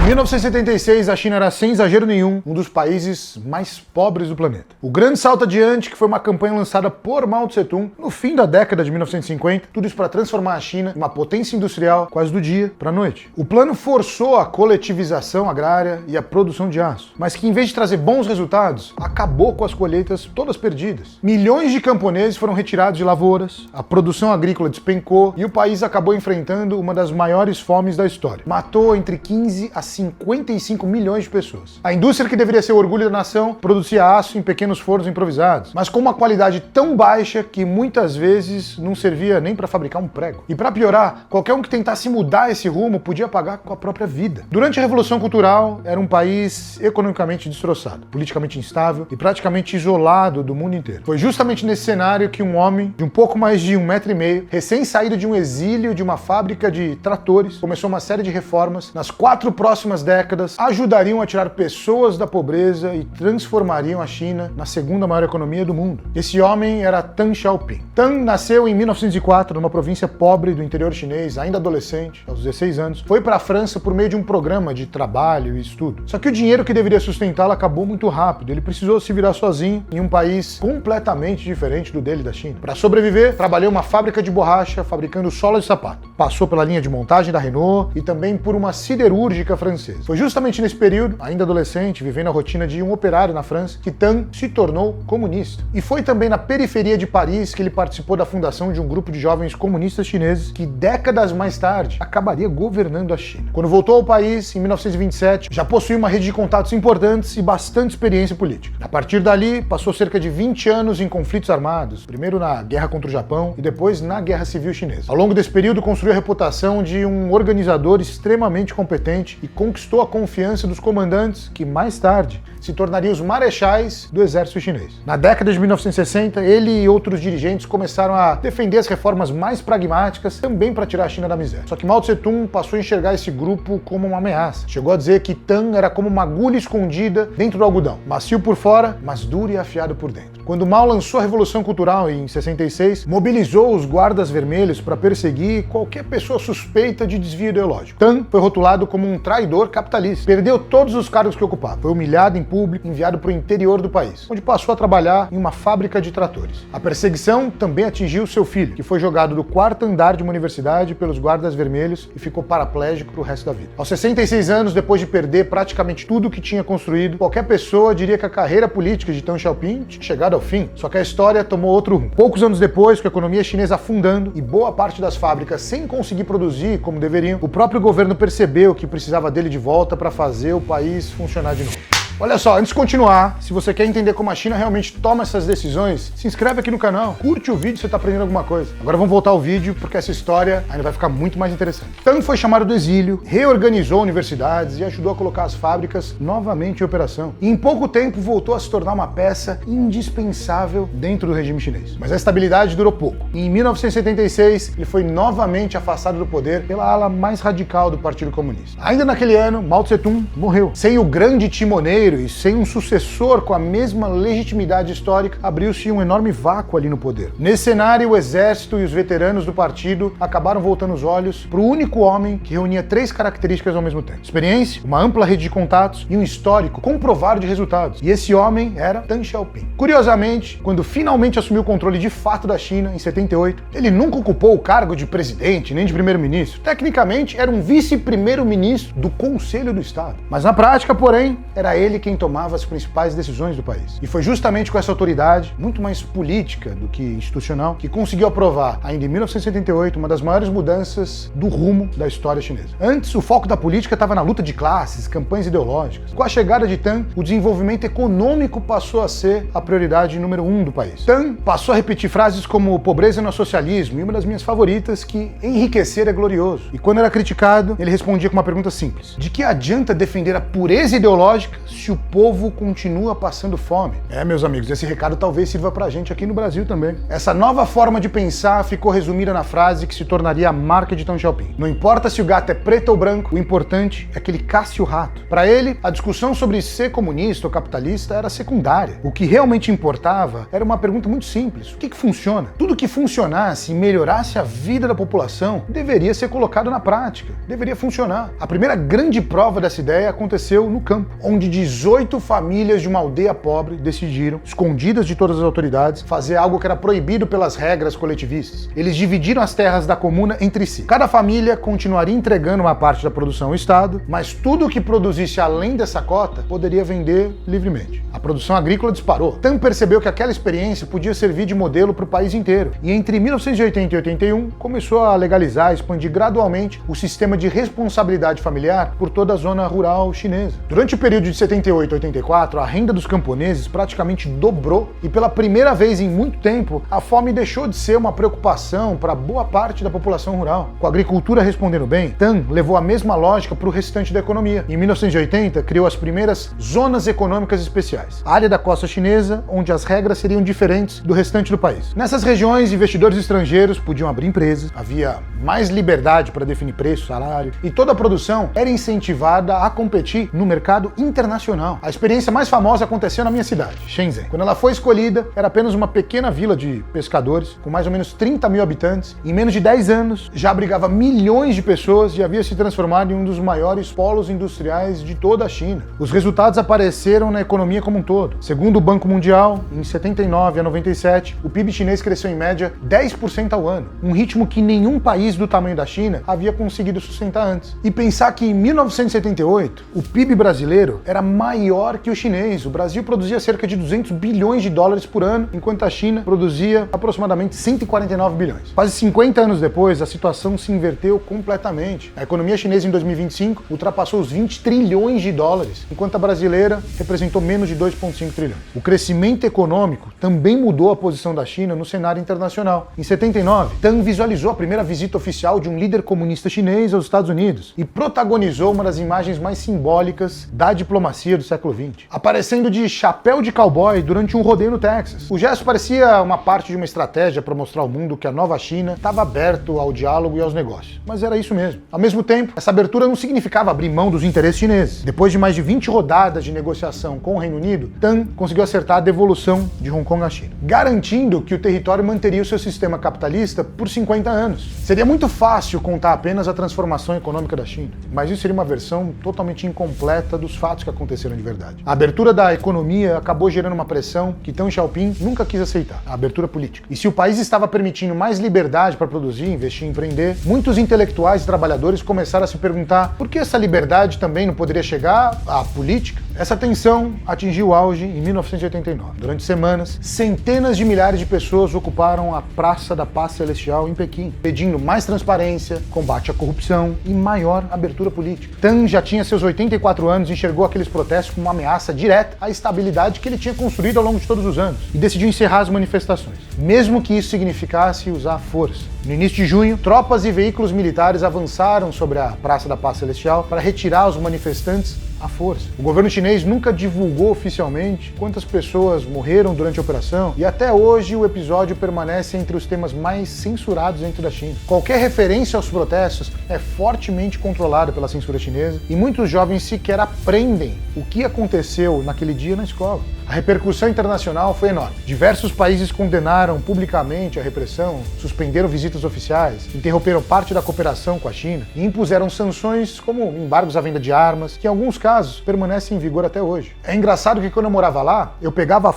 Em 1976, a China era, sem exagero nenhum, um dos países mais pobres do planeta. O grande salto adiante, que foi uma campanha lançada por Mao Tse-tung no fim da década de 1950, tudo isso para transformar a China em uma potência industrial quase do dia para a noite. O plano forçou a coletivização agrária e a produção de aço, mas que em vez de trazer bons resultados, acabou com as colheitas todas perdidas. Milhões de camponeses foram retirados de lavouras, a produção agrícola despencou e o país acabou enfrentando uma das maiores fomes da história. Matou entre 15 a 55 milhões de pessoas. A indústria que deveria ser o orgulho da nação produzia aço em pequenos fornos improvisados, mas com uma qualidade tão baixa que muitas vezes não servia nem para fabricar um prego. E para piorar, qualquer um que tentasse mudar esse rumo podia pagar com a própria vida. Durante a Revolução Cultural, era um país economicamente destroçado, politicamente instável e praticamente isolado do mundo inteiro. Foi justamente nesse cenário que um homem de um pouco mais de 1,5 m, recém-saído de um exílio de uma fábrica de tratores, começou uma série de reformas nas 4 próximas décadas, ajudariam a tirar pessoas da pobreza e transformariam a China na segunda maior economia do mundo. Esse homem era Deng Xiaoping. Deng nasceu em 1904 numa província pobre do interior chinês, ainda adolescente, aos 16 anos. Foi para a França por meio de um programa de trabalho e estudo. Só que o dinheiro que deveria sustentá-lo acabou muito rápido. Ele precisou se virar sozinho em um país completamente diferente do dele, da China. Para sobreviver, trabalhou em uma fábrica de borracha fabricando solas de sapato. Passou pela linha de montagem da Renault e também por uma siderúrgica francesa. Foi justamente nesse período, ainda adolescente, vivendo a rotina de um operário na França, que Deng se tornou comunista. E foi também na periferia de Paris que ele participou da fundação de um grupo de jovens comunistas chineses que décadas mais tarde acabaria governando a China. Quando voltou ao país, em 1927, já possuía uma rede de contatos importantes e bastante experiência política. A partir dali, passou cerca de 20 anos em conflitos armados, primeiro na guerra contra o Japão e depois na Guerra Civil Chinesa. Ao longo desse período, construiu a reputação de um organizador extremamente competente e conquistou a confiança dos comandantes que, mais tarde, se tornariam os marechais do exército chinês. Na década de 1960, ele e outros dirigentes começaram a defender as reformas mais pragmáticas, também para tirar a China da miséria. Só que Mao Tse-tung passou a enxergar esse grupo como uma ameaça. Chegou a dizer que Deng era como uma agulha escondida dentro do algodão, macio por fora, mas duro e afiado por dentro. Quando Mao lançou a Revolução Cultural em 66, mobilizou os guardas vermelhos para perseguir qualquer pessoa suspeita de desvio ideológico. Deng foi rotulado como um traidor capitalista. Perdeu todos os cargos que ocupava. Foi humilhado em público, enviado para o interior do país, onde passou a trabalhar em uma fábrica de tratores. A perseguição também atingiu seu filho, que foi jogado do 4º andar de uma universidade pelos guardas vermelhos e ficou paraplégico para o resto da vida. Aos 66 anos, depois de perder praticamente tudo o que tinha construído, qualquer pessoa diria que a carreira política de Deng Xiaoping tinha chegado ao fim. Só que a história tomou outro rumo. Poucos anos depois, com a economia chinesa afundando e boa parte das fábricas sem conseguir produzir como deveriam, o próprio governo percebeu que precisava dele de volta para fazer o país funcionar de novo. Olha só, antes de continuar, se você quer entender como a China realmente toma essas decisões, se inscreve aqui no canal, curte o vídeo se você está aprendendo alguma coisa. Agora vamos voltar ao vídeo, porque essa história ainda vai ficar muito mais interessante. Deng foi chamado do exílio, reorganizou universidades e ajudou a colocar as fábricas novamente em operação. E em pouco tempo voltou a se tornar uma peça indispensável dentro do regime chinês. Mas a estabilidade durou pouco. E em 1976, ele foi novamente afastado do poder pela ala mais radical do Partido Comunista. Ainda naquele ano, Mao Tse-tung morreu. Sem o grande timoneiro e sem um sucessor com a mesma legitimidade histórica, abriu-se um enorme vácuo ali no poder. Nesse cenário, o exército e os veteranos do partido acabaram voltando os olhos para o único homem que reunia 3 características ao mesmo tempo: experiência, uma ampla rede de contatos e um histórico comprovado de resultados. E esse homem era Deng Xiaoping. Curiosamente, quando finalmente assumiu o controle de fato da China, em 78, ele nunca ocupou o cargo de presidente nem de primeiro-ministro. Tecnicamente, era um vice-primeiro-ministro do Conselho do Estado. Mas na prática, porém, era ele quem tomava as principais decisões do país. E foi justamente com essa autoridade, muito mais política do que institucional, que conseguiu aprovar, ainda em 1978, uma das maiores mudanças do rumo da história chinesa. Antes, o foco da política estava na luta de classes, campanhas ideológicas. Com a chegada de Deng, o desenvolvimento econômico passou a ser a prioridade número 1 do país. Deng passou a repetir frases como pobreza não é socialismo, e uma das minhas favoritas, que enriquecer é glorioso. E quando era criticado, ele respondia com uma pergunta simples: de que adianta defender a pureza ideológica se se o povo continua passando fome. Meus amigos, esse recado talvez sirva pra gente aqui no Brasil também. Essa nova forma de pensar ficou resumida na frase que se tornaria a marca de Deng Xiaoping. Não importa se o gato é preto ou branco, o importante é que ele casse o rato. Para ele, a discussão sobre ser comunista ou capitalista era secundária. O que realmente importava era uma pergunta muito simples. O que funciona? Tudo que funcionasse e melhorasse a vida da população deveria ser colocado na prática. Deveria funcionar. A primeira grande prova dessa ideia aconteceu no campo, onde 18 famílias de uma aldeia pobre decidiram, escondidas de todas as autoridades, fazer algo que era proibido pelas regras coletivistas. Eles dividiram as terras da comuna entre si. Cada família continuaria entregando uma parte da produção ao Estado, mas tudo o que produzisse além dessa cota poderia vender livremente. A produção agrícola disparou. Tang percebeu que aquela experiência podia servir de modelo para o país inteiro. E entre 1980 e 81, começou a legalizar e expandir gradualmente o sistema de responsabilidade familiar por toda a zona rural chinesa. Durante o período de 78 a 84, a renda dos camponeses praticamente dobrou e pela primeira vez em muito tempo, a fome deixou de ser uma preocupação para boa parte da população rural. Com a agricultura respondendo bem, Tang levou a mesma lógica para o restante da economia. Em 1980, criou as primeiras zonas econômicas especiais, a área da costa chinesa, onde as regras seriam diferentes do restante do país. Nessas regiões, investidores estrangeiros podiam abrir empresas, havia mais liberdade para definir preço, salário, e toda a produção era incentivada a competir no mercado internacional. A experiência mais famosa aconteceu na minha cidade, Shenzhen. Quando ela foi escolhida, era apenas uma pequena vila de pescadores, com mais ou menos 30 mil habitantes. Em menos de 10 anos, já abrigava milhões de pessoas e havia se transformado em um dos maiores polos industriais de toda a China. Os resultados apareceram na economia como um todo. Segundo o Banco Mundial, em 79 a 97, o PIB chinês cresceu em média 10% ao ano, um ritmo que nenhum país do tamanho da China havia conseguido sustentar antes. E pensar que em 1978, o PIB brasileiro era maior que o chinês. O Brasil produzia cerca de 200 bilhões de dólares por ano, enquanto a China produzia aproximadamente 149 bilhões. Quase 50 anos depois, a situação se inverteu completamente. A economia chinesa em 2025 ultrapassou os 20 trilhões de dólares, enquanto a brasileira representou menos de 2,5 trilhões. O crescimento econômico também mudou a posição da China no cenário internacional. Em 79, Tang visualizou a primeira visita oficial de um líder comunista chinês aos Estados Unidos e protagonizou uma das imagens mais simbólicas da diplomacia do século XX, aparecendo de chapéu de cowboy durante um rodeio no Texas. O gesto parecia uma parte de uma estratégia para mostrar ao mundo que a nova China estava aberto ao diálogo e aos negócios. Mas era isso mesmo. Ao mesmo tempo, essa abertura não significava abrir mão dos interesses chineses. Depois de mais de 20 rodadas de negociação com o Reino Unido, Tang conseguiu acertar a devolução de Hong Kong à China, garantindo que o território manteria o seu sistema capitalista por 50 anos. Seria muito fácil contar apenas a transformação econômica da China, mas isso seria uma versão totalmente incompleta dos fatos que aconteceram de verdade. A abertura da economia acabou gerando uma pressão que Deng Xiaoping nunca quis aceitar, a abertura política. E se o país estava permitindo mais liberdade para produzir, investir e empreender, muitos intelectuais e trabalhadores começaram a se perguntar por que essa liberdade também não poderia chegar à política? Essa tensão atingiu o auge em 1989. Durante semanas, centenas de milhares de pessoas ocuparam a Praça da Paz Celestial em Pequim, pedindo mais transparência, combate à corrupção e maior abertura política. Tang já tinha seus 84 anos e enxergou aqueles protestos como uma ameaça direta à estabilidade que ele tinha construído ao longo de todos os anos e decidiu encerrar as manifestações, mesmo que isso significasse usar força. No início de junho, tropas e veículos militares avançaram sobre a Praça da Paz Celestial para retirar os manifestantes à força. O governo chinês nunca divulgou oficialmente quantas pessoas morreram durante a operação e até hoje o episódio permanece entre os temas mais censurados dentro da China. Qualquer referência aos protestos é fortemente controlada pela censura chinesa e muitos jovens sequer aprendem o que aconteceu naquele dia na escola. A repercussão internacional foi enorme. Diversos países condenaram publicamente a repressão, suspenderam visitas oficiais, interromperam parte da cooperação com a China e impuseram sanções como embargos à venda de armas, que em alguns casos permanecem em vigor até hoje. É engraçado que quando eu morava lá, eu pegava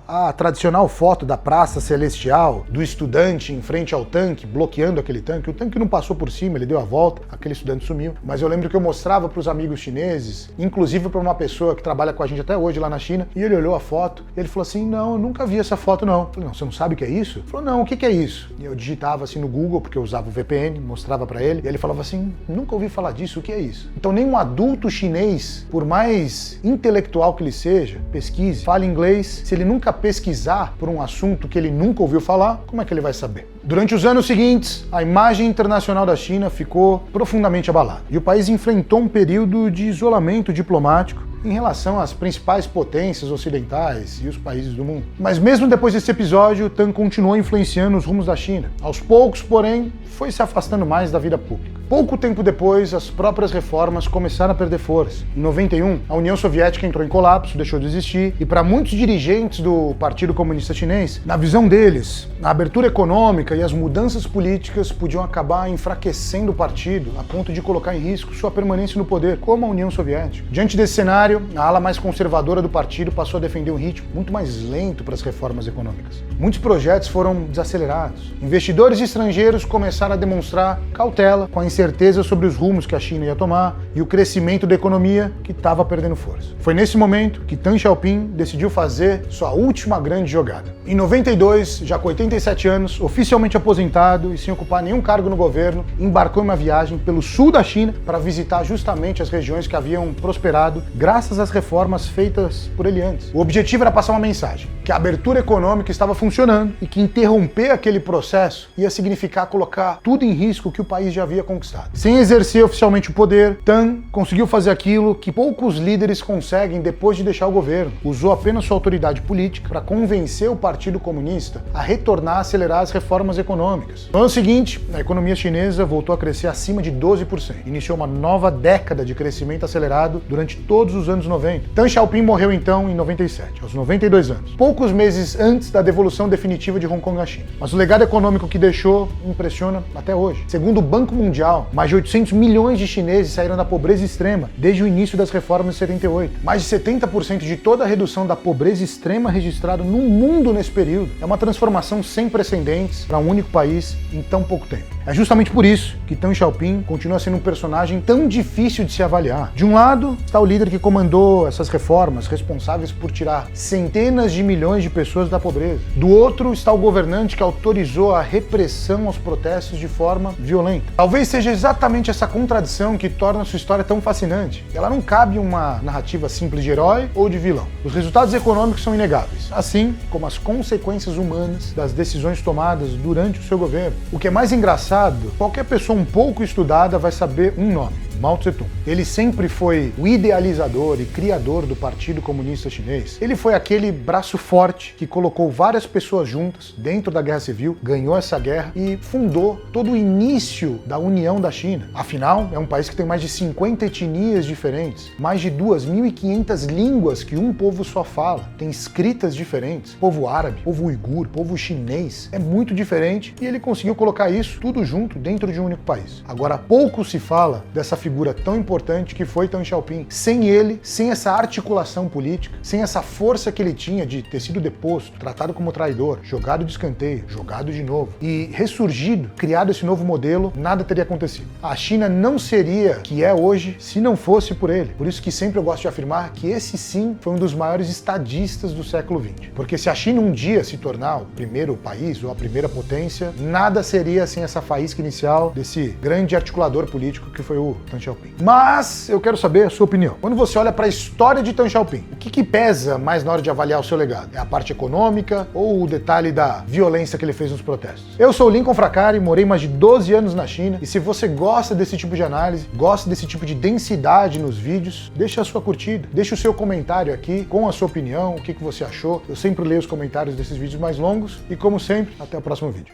a tradicional foto da Praça Celestial, do estudante em frente ao tanque, bloqueando aquele tanque. O tanque não passou por cima, ele deu a volta, aquele estudante sumiu. Mas eu lembro que eu mostrava para os amigos chineses, inclusive para uma pessoa que trabalha com a gente até hoje lá na China, e ele olhou a foto e ele falou assim, não, eu nunca vi essa foto não. Eu falei, não, você não sabe o que é isso? Ele falou, não, o que é isso? E eu digitava assim no Google, porque eu usava o VPN, mostrava para ele, e ele falava assim, nunca ouvi falar disso, o que é isso? Então nem um adulto chinês, por mais intelectual que ele seja, pesquise, fale inglês, se ele nunca pesquisar por um assunto que ele nunca ouviu falar, como é que ele vai saber? Durante os anos seguintes, a imagem internacional da China ficou profundamente abalada, e o país enfrentou um período de isolamento diplomático em relação às principais potências ocidentais e os países do mundo. Mas mesmo depois desse episódio, Tang continuou influenciando os rumos da China. Aos poucos, porém, foi se afastando mais da vida pública. Pouco tempo depois, as próprias reformas começaram a perder força. Em 91, a União Soviética entrou em colapso, deixou de existir, e para muitos dirigentes do Partido Comunista Chinês, na visão deles, a abertura econômica e as mudanças políticas podiam acabar enfraquecendo o partido a ponto de colocar em risco sua permanência no poder, como a União Soviética. Diante desse cenário, a ala mais conservadora do partido passou a defender um ritmo muito mais lento para as reformas econômicas. Muitos projetos foram desacelerados. Investidores estrangeiros começaram a demonstrar cautela com a incerteza sobre os rumos que a China ia tomar e o crescimento da economia que estava perdendo força. Foi nesse momento que Deng Xiaoping decidiu fazer sua última grande jogada. Em 92, já com 87 anos, oficialmente aposentado e sem ocupar nenhum cargo no governo, embarcou em uma viagem pelo sul da China para visitar justamente as regiões que haviam prosperado graças às reformas feitas por ele antes. O objetivo era passar uma mensagem, que a abertura econômica estava funcionando e que interromper aquele processo ia significar colocar tudo em risco que o país já havia conquistado. Sem exercer oficialmente o poder, Tang conseguiu fazer aquilo que poucos líderes conseguem depois de deixar o governo. Usou apenas sua autoridade política para convencer o Partido Comunista a retornar a acelerar as reformas econômicas. No ano seguinte, a economia chinesa voltou a crescer acima de 12%. Iniciou uma nova década de crescimento acelerado durante todos os anos 90. Deng Xiaoping morreu então em 97, aos 92 anos, poucos meses antes da devolução definitiva de Hong Kong à China. Mas o legado econômico que deixou impressiona até hoje. Segundo o Banco Mundial, mais de 800 milhões de chineses saíram da pobreza extrema desde o início das reformas de 78. Mais de 70% de toda a redução da pobreza extrema registrada no mundo nesse período. É uma transformação sem precedentes para um único país em tão pouco tempo. É justamente por isso que Deng Xiaoping continua sendo um personagem tão difícil de se avaliar. De um lado, está o líder que comandou essas reformas, responsáveis por tirar centenas de milhões de pessoas da pobreza. Do outro, está o governante que autorizou a repressão aos protestos de forma violenta. Talvez seja exatamente essa contradição que torna sua história tão fascinante. Ela não cabe em uma narrativa simples de herói ou de vilão. Os resultados econômicos são inegáveis, assim como as consequências humanas das decisões tomadas durante o seu governo. O que é mais engraçado, qualquer pessoa um pouco estudada vai saber um nome: Mao Tse-tung. Ele sempre foi o idealizador e criador do Partido Comunista Chinês. Ele foi aquele braço forte que colocou várias pessoas juntas dentro da Guerra Civil, ganhou essa guerra e fundou todo o início da União da China. Afinal, é um país que tem mais de 50 etnias diferentes, mais de 2.500 línguas que um povo só fala, tem escritas diferentes, povo árabe, povo uigur, povo chinês, é muito diferente e ele conseguiu colocar isso tudo junto dentro de um único país. Agora, pouco se fala dessa figura tão importante que foi Deng Xiaoping. Sem ele, sem essa articulação política, sem essa força que ele tinha de ter sido deposto, tratado como traidor, jogado de escanteio, jogado de novo e ressurgido, criado esse novo modelo, nada teria acontecido. A China não seria o que é hoje se não fosse por ele. Por isso que sempre eu gosto de afirmar que esse sim foi um dos maiores estadistas do século XX. Porque se a China um dia se tornar o primeiro país ou a primeira potência, nada seria sem essa faísca inicial desse grande articulador político que foi o Deng Xiaoping. Mas eu quero saber a sua opinião. Quando você olha para a história de Deng Xiaoping, o que pesa mais na hora de avaliar o seu legado? É a parte econômica ou o detalhe da violência que ele fez nos protestos? Eu sou o Lincoln Fracari, morei mais de 12 anos na China e se você gosta desse tipo de análise, gosta desse tipo de densidade nos vídeos, deixa a sua curtida, deixa o seu comentário aqui com a sua opinião, o que você achou. Eu sempre leio os comentários desses vídeos mais longos e como sempre, até o próximo vídeo.